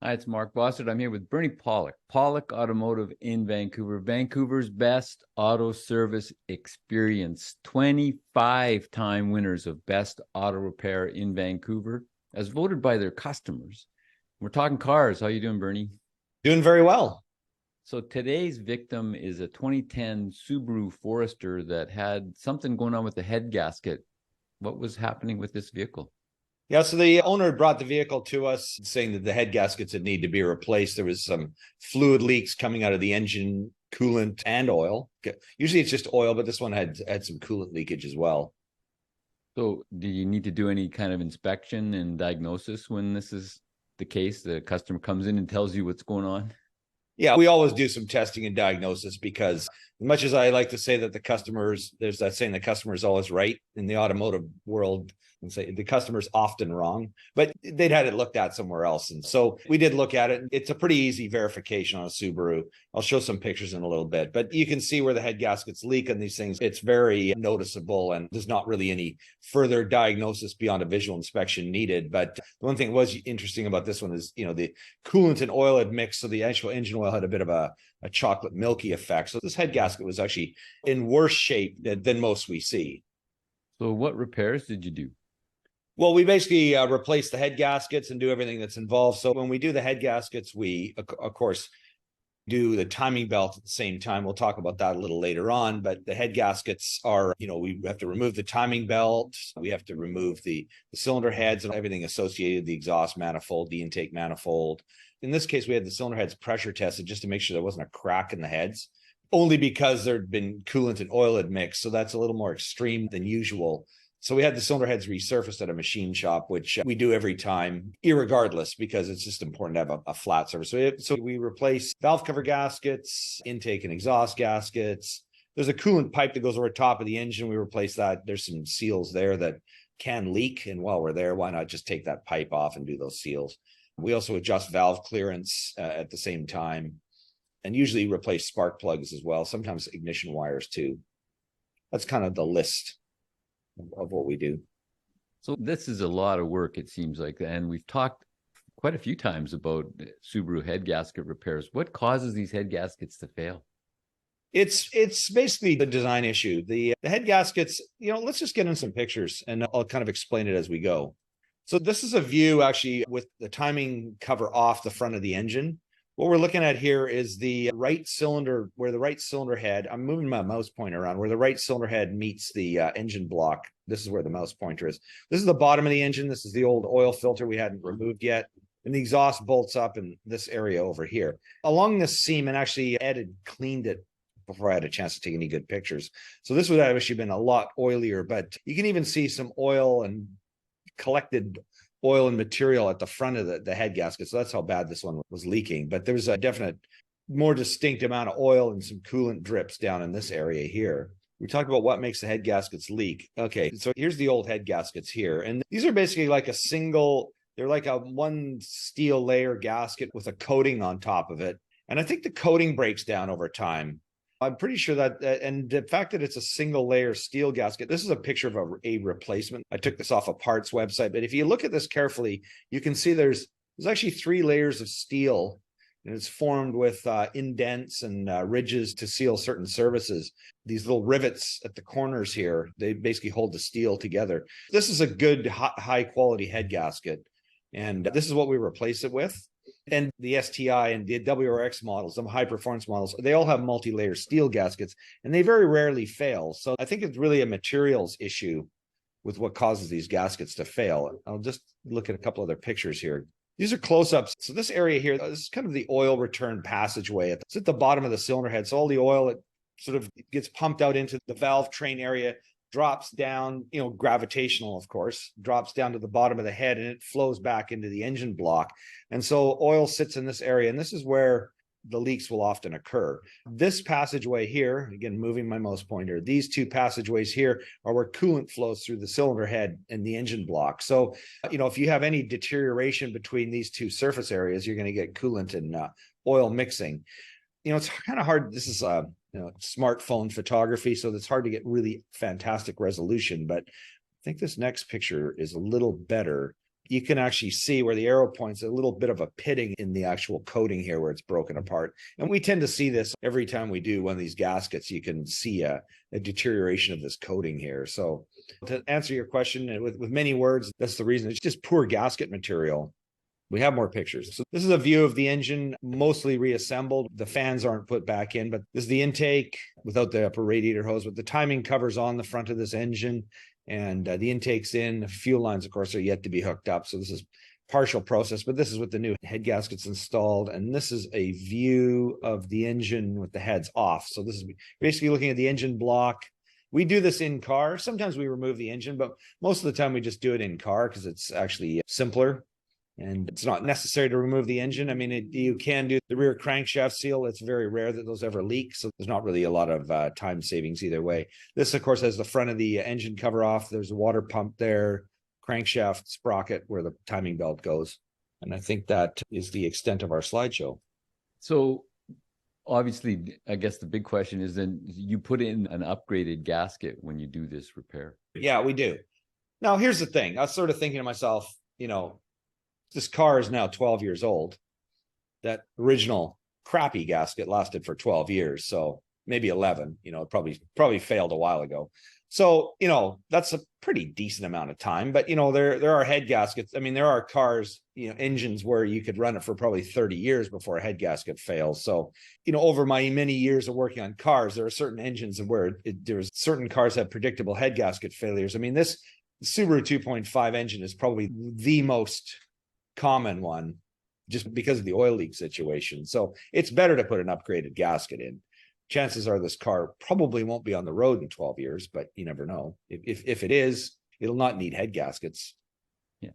Hi, it's Mark Bossert. I'm here with Bernie Pawlik, Pawlik Automotive in Vancouver, Vancouver's best auto service experience. 25-time winners of best auto repair in Vancouver, as voted by their customers. We're talking cars. How you doing, Bernie? Doing very well. So today's victim is a 2010 Subaru Forester that had something going on with the head gasket. What was happening with this vehicle? Yeah, so the owner brought the vehicle to us saying that the head gaskets would need to be replaced. There was some fluid leaks coming out of the engine, coolant, and oil. Usually it's just oil, but this one had some coolant leakage as well. So do you need to do any kind of inspection and diagnosis when this is the case? The customer comes in and tells you what's going on? Yeah, we always do some testing and diagnosis because as much as I like to say that there's that saying the customer is always right in the automotive world, and say the customer's often wrong, but they'd had it looked at somewhere else. And so we did look at it. It's a pretty easy verification on a Subaru. I'll show some pictures in a little bit, but you can see where the head gaskets leak on these things. It's very noticeable, and there's not really any further diagnosis beyond a visual inspection needed. But the one thing that was interesting about this one is, the coolant and oil had mixed, so the actual engine oil had a bit of a chocolate milky effect. So this head gasket was actually in worse shape than most we see. So what repairs did you do? Well, we basically replace the head gaskets and do everything that's involved. So when we do the head gaskets, we, of course, do the timing belt at the same time. We'll talk about that a little later on, but the head gaskets are, we have to remove the timing belt. We have to remove the cylinder heads and everything associated, the exhaust manifold, the intake manifold. In this case, we had the cylinder heads pressure tested just to make sure there wasn't a crack in the heads, only because there'd been coolant and oil had mixed. So that's a little more extreme than usual. So we had the cylinder heads resurfaced at a machine shop, which we do every time, irregardless, because it's just important to have a flat surface. So we replace valve cover gaskets, intake and exhaust gaskets. There's a coolant pipe that goes over top of the engine. We replace that. There's some seals there that can leak. And while we're there, why not just take that pipe off and do those seals? We also adjust valve clearance at the same time, and usually replace spark plugs as well, sometimes ignition wires too. That's kind of the list of what we do. So this is a lot of work, it seems like, and we've talked quite a few times about Subaru head gasket repairs. What causes these head gaskets to fail? It's basically the design issue. The head gaskets, let's just get in some pictures and I'll kind of explain it as we go. So this is a view actually with the timing cover off the front of the engine. What we're looking at here is the right cylinder, where the right cylinder head, I'm moving my mouse pointer around, where the right cylinder head meets the engine block. This is where the mouse pointer is. This is the bottom of the engine. This is the old oil filter we hadn't removed yet. And the exhaust bolts up in this area over here. Along this seam, and actually Ed had cleaned it before I had a chance to take any good pictures. So this would have actually been a lot oilier, but you can even see some oil and collected oil and material at the front of the head gasket. So that's how bad this one was leaking. But there was a definite, more distinct amount of oil and some coolant drips down in this area here. We talked about what makes the head gaskets leak. Okay, so here's the old head gaskets here. And these are basically like they're like a one steel layer gasket with a coating on top of it. And I think the coating breaks down over time. I'm pretty sure that, and the fact that it's a single layer steel gasket, this is a picture of a replacement. I took this off a parts website, but if you look at this carefully, you can see there's actually 3 layers of steel, and it's formed with indents and ridges to seal certain surfaces. These little rivets at the corners here, they basically hold the steel together. This is a good high quality head gasket, and this is what we replace it with. And the STI and the WRX models, some high performance models, they all have multi-layer steel gaskets, and they very rarely fail. So I think it's really a materials issue with what causes these gaskets to fail. I'll just look at a couple other pictures here. These are close-ups. So this area here, this is kind of the oil return passageway. It's at the bottom of the cylinder head. So all the oil, it sort of gets pumped out into the valve train area, drops down, gravitational, of course, drops down to the bottom of the head, and it flows back into the engine block. And so oil sits in this area, and this is where the leaks will often occur. This passageway here, again, moving my mouse pointer, these 2 passageways here are where coolant flows through the cylinder head and the engine block. So, if you have any deterioration between these 2 surface areas, you're going to get coolant and oil mixing. It's kind of hard. This is smartphone photography, so it's hard to get really fantastic resolution, but I think this next picture is a little better. you can actually see where the arrow points, a little bit of a pitting in the actual coating here where it's broken apart. And we tend to see this every time we do one of these gaskets. You can see a deterioration of this coating here. So to answer your question with many words, that's the reason. It's just poor gasket material. We have more pictures. So this is a view of the engine, mostly reassembled. The fans aren't put back in, but this is the intake without the upper radiator hose, with the timing covers on the front of this engine. And the intake's in. The fuel lines, of course, are yet to be hooked up. So this is partial process, but this is with the new head gaskets installed. And this is a view of the engine with the heads off. So this is basically looking at the engine block. We do this in car. Sometimes we remove the engine, but most of the time we just do it in car because it's actually simpler. And it's not necessary to remove the engine. I mean, you can do the rear crankshaft seal. It's very rare that those ever leak. So there's not really a lot of time savings either way. This, of course, has the front of the engine cover off. There's a water pump there, crankshaft sprocket where the timing belt goes. And I think that is the extent of our slideshow. So obviously, I guess the big question is then you put in an upgraded gasket when you do this repair. Yeah, we do. Now, here's the thing. I was sort of thinking to myself, this car is now 12 years old. That original crappy gasket lasted for 12 years. So maybe 11, it probably failed a while ago. So, that's a pretty decent amount of time, but there are head gaskets. I mean, there are cars, engines where you could run it for probably 30 years before a head gasket fails. So, over my many years of working on cars, there are certain engines where there's certain cars have predictable head gasket failures. I mean, this Subaru 2.5 engine is probably the most common one just because of the oil leak situation. So it's better to put an upgraded gasket in. Chances are this car probably won't be on the road in 12 years, but you never know. If it is, it'll not need head gaskets. Yeah.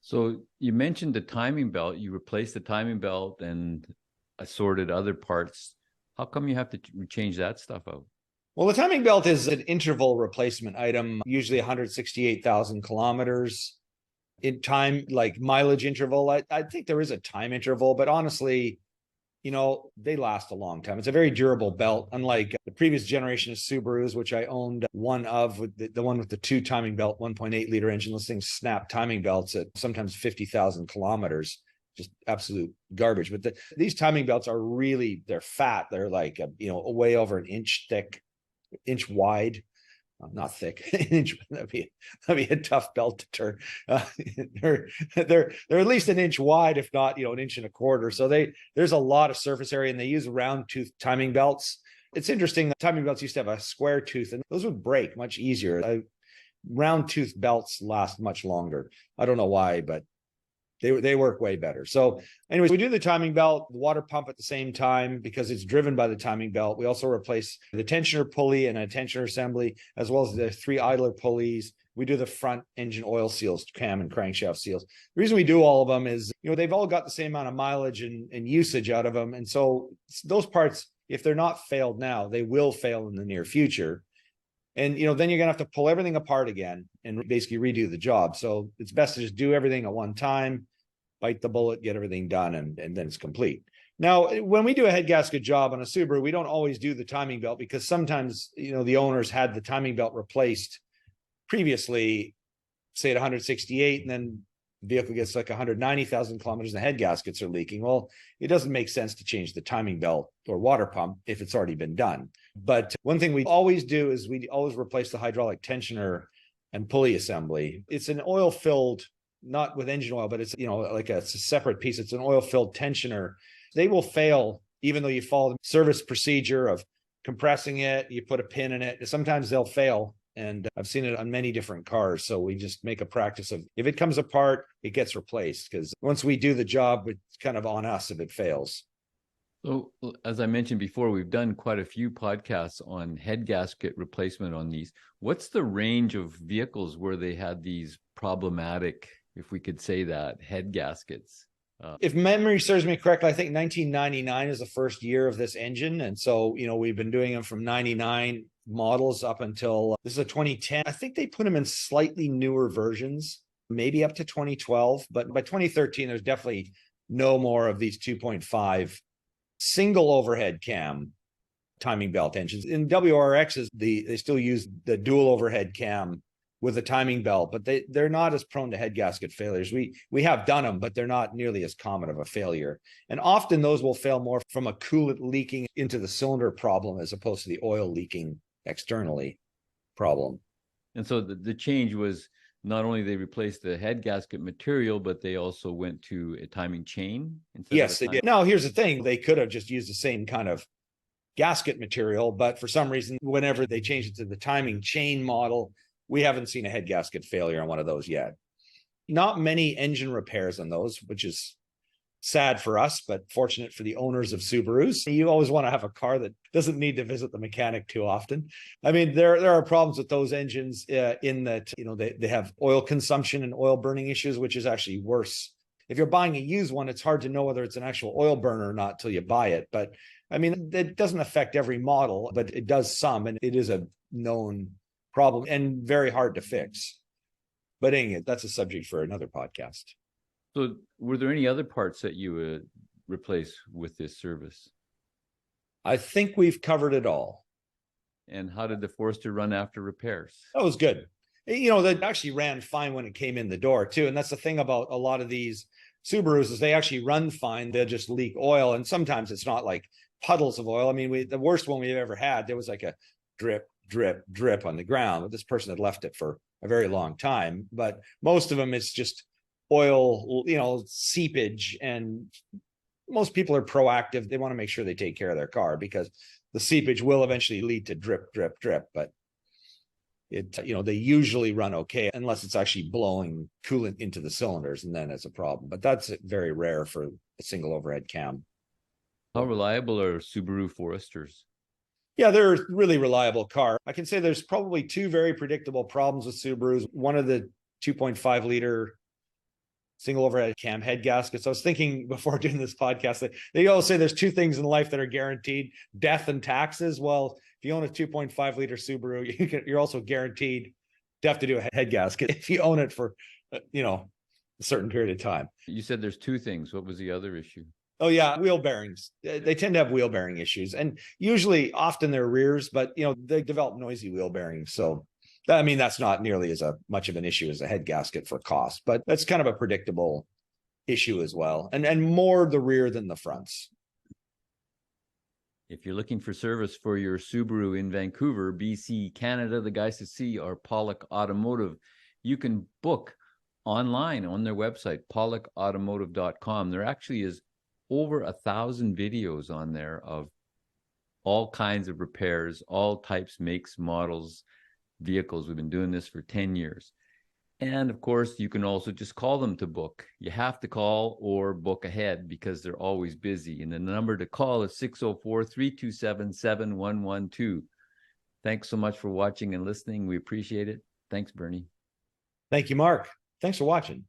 So you mentioned the timing belt. You replaced the timing belt and assorted other parts. How come you have to change that stuff out? Well, the timing belt is an interval replacement item, usually 168,000 kilometers. In time, like mileage interval, I think there is a time interval, but honestly, they last a long time. It's a very durable belt, unlike the previous generation of Subarus, which I owned one of, with the one with the 2 timing belt, 1.8 liter engine. Those things snap timing belts at sometimes 50,000 kilometers. Just absolute garbage. But these timing belts are really, they're fat. They're like, way over an inch thick, inch wide. Not thick. That'd be a tough belt to turn. They're at least an inch wide, if not an inch and a quarter. So there's a lot of surface area, and they use round tooth timing belts. It's interesting that timing belts used to have a square tooth, and those would break much easier. Round tooth belts last much longer. I don't know why, but they work way better. So anyways, we do the timing belt, the water pump at the same time because it's driven by the timing belt. We also replace the tensioner pulley and a tensioner assembly, as well as the 3 idler pulleys. We do the front engine oil seals, cam and crankshaft seals. The reason we do all of them is, they've all got the same amount of mileage and usage out of them. And so those parts, if they're not failed now, they will fail in the near future. And, then you're going to have to pull everything apart again and basically redo the job. So it's best to just do everything at one time, bite the bullet, get everything done, and then it's complete. Now, when we do a head gasket job on a Subaru, we don't always do the timing belt because sometimes, the owners had the timing belt replaced previously, say at 168, and then the vehicle gets like 190,000 kilometers and the head gaskets are leaking. Well, it doesn't make sense to change the timing belt or water pump if it's already been done. But one thing we always do is we always replace the hydraulic tensioner and pulley assembly. It's an oil-filled, not with engine oil, but it's, it's a separate piece. It's an oil-filled tensioner. They will fail even though you follow the service procedure of compressing it, you put a pin in it. Sometimes they'll fail. And I've seen it on many different cars. So we just make a practice of, if it comes apart, it gets replaced, because once we do the job, it's kind of on us if it fails. So as I mentioned before, we've done quite a few podcasts on head gasket replacement on these. What's the range of vehicles where they had these problematic, if we could say that, head gaskets? If memory serves me correctly, I think 1999 is the first year of this engine. And so, we've been doing them from 99 models up until this is a 2010. I think they put them in slightly newer versions, maybe up to 2012. But by 2013, there's definitely no more of these 2.5 single overhead cam timing belt engines. In WRXs, they still use the dual overhead cam with a timing belt, but they're not as prone to head gasket failures. We have done them, but they're not nearly as common of a failure. And often those will fail more from a coolant leaking into the cylinder problem as opposed to the oil leaking externally problem. And so the change was not only they replaced the head gasket material, but they also went to a timing chain. Yes, they did. Now, here's the thing. They could have just used the same kind of gasket material, but for some reason, whenever they changed it to the timing chain model, we haven't seen a head gasket failure on one of those yet. Not many engine repairs on those, which is sad for us, but fortunate for the owners of Subarus. You always want to have a car that doesn't need to visit the mechanic too often. I mean, there are problems with those engines in that, they have oil consumption and oil burning issues, which is actually worse. If you're buying a used one, it's hard to know whether it's an actual oil burner or not till you buy it. But I mean, it doesn't affect every model, but it does some, and it is a known problem and very hard to fix. But dang it, that's a subject for another podcast. So were there any other parts that you would replace with this service? I think we've covered it all. And how did the Forester run after repairs? That was good. That actually ran fine when it came in the door too. And that's the thing about a lot of these Subarus is they actually run fine. They'll just leak oil. And sometimes it's not like puddles of oil. I mean, the worst one we've ever had, there was like a drip, drip, drip on the ground. But this person had left it for a very long time. But most of them, it's just oil, seepage. And most people are proactive. They want to make sure they take care of their car because the seepage will eventually lead to drip, drip, drip. But they usually run okay unless it's actually blowing coolant into the cylinders, and then it's a problem. But that's very rare for a single overhead cam. How reliable are Subaru Foresters? Yeah, they're a really reliable car. I can say there's probably two very predictable problems with Subarus. One of the 2.5 liter single overhead cam head gaskets. I was thinking before doing this podcast that they always say there's two things in life that are guaranteed: death and taxes. Well, if you own a 2.5 liter Subaru, you're also guaranteed to have to do a head gasket if you own it for, a certain period of time. You said there's two things. What was the other issue? Oh yeah, wheel bearings. They tend to have wheel bearing issues, and often they're rears, but they develop noisy wheel bearings. So, I mean, that's not nearly as much of an issue as a head gasket for cost, but that's kind of a predictable issue as well, and more the rear than the fronts. If you're looking for service for your Subaru in Vancouver, BC, Canada, the guys to see are Pawlik Automotive. You can book online on their website, pawlikautomotive.com. There actually is over 1,000 videos on there of all kinds of repairs, all types, makes, models, vehicles. We've been doing this for 10 years. And of course, you can also just call them to book. You have to call or book ahead because they're always busy. And the number to call is 604-327-7112. Thanks so much for watching and listening. We appreciate it. Thanks, Bernie. Thank you, Mark. Thanks for watching.